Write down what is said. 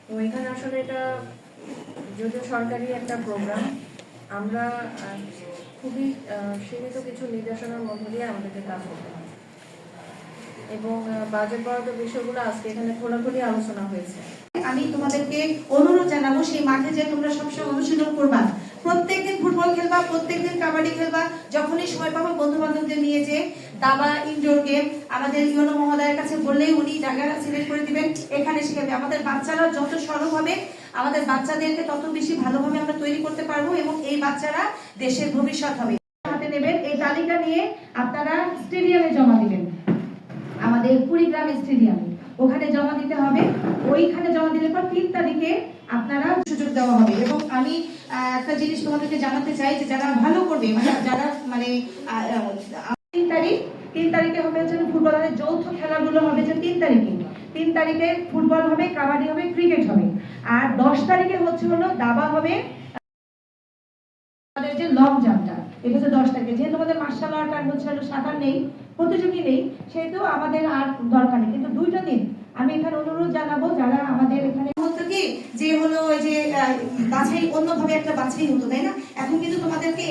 তো এখানে আসলে এটা যদিও সরকারি একটা প্রোগ্রাম, আমরা খুবই সীমিত কিছু নির্দেশনার মধ্য দিয়ে আমাদেরকে কাজ করতে হয় এবং বাজেট বরাদ্দ বিষয়গুলো আজকে এখানে খোলাখুলি আলোচনা হয়েছে। আমি তোমাদেরকে অনুরোধ জানাবো সেই মাঠে যে তোমরা সবসময় অনুশীলন করবা, প্রত্যেকদিন ফুটবল খেলবা, প্রত্যেকদিন কাবাডি খেলবা, যখনই সময় পাবো বন্ধু বান্ধবদের নিয়ে যে দাবা ইনডোর গেম আমাদের ইউনো মহোদয়ের কাছে বললেই উনি জায়গা সিলেক্ট করে দিবেন, এখানে শিখাবে। আমাদের বাচ্চারা যত সরল হবে আমাদের বাচ্চাদেরকে তত বেশি ভালোভাবে আমরা তৈরি করতে পারবো এবং এই বাচ্চারা দেশের ভবিষ্যৎ হবে। হাতে নেবেন এই তালিকা নিয়ে আপনারা স্টেডিয়ামে জমা দিবেন, আমাদের কুড়িগ্রাম স্টেডিয়ামে ওখানে জমা দিতে হবে। ওইখানে জমা দিলে পর 3 তারিখে আপনারা সুযোগ দেওয়া হবে। এবং আমি একটা জিনিস তোমাদেরকে জানাতে চাই যে যারা ভালো করবে, মানে যারা মানে 3 তারিখে হবে হচ্ছে ফুটবলের যৌথ খেলাগুলো হবে যে 3 তারিখে ফুটবল হবে, কাবাডি হবে, ক্রিকেট হবে। আর 10 তারিখে হচ্ছে হলো দাবা হবে, আমাদের যে লং জাম্পটা এটা হচ্ছে 10 তারিখে। যেহেতু আমাদের মার্শাল আর্ট আর হচ্ছে সাঁতার নেই, প্রতিযোগী নেই, সেহেতু আমাদের আর দরকার নেই। কিন্তু 2টা দিন আমি এখানে অনুরোধ জানাবো যারা আমাদের এখানে হতো কি যে হলো ওই যে বাছাই অন্যভাবে একটা বাছাই হতো, তাই না? এখন কিন্তু তোমাদেরকে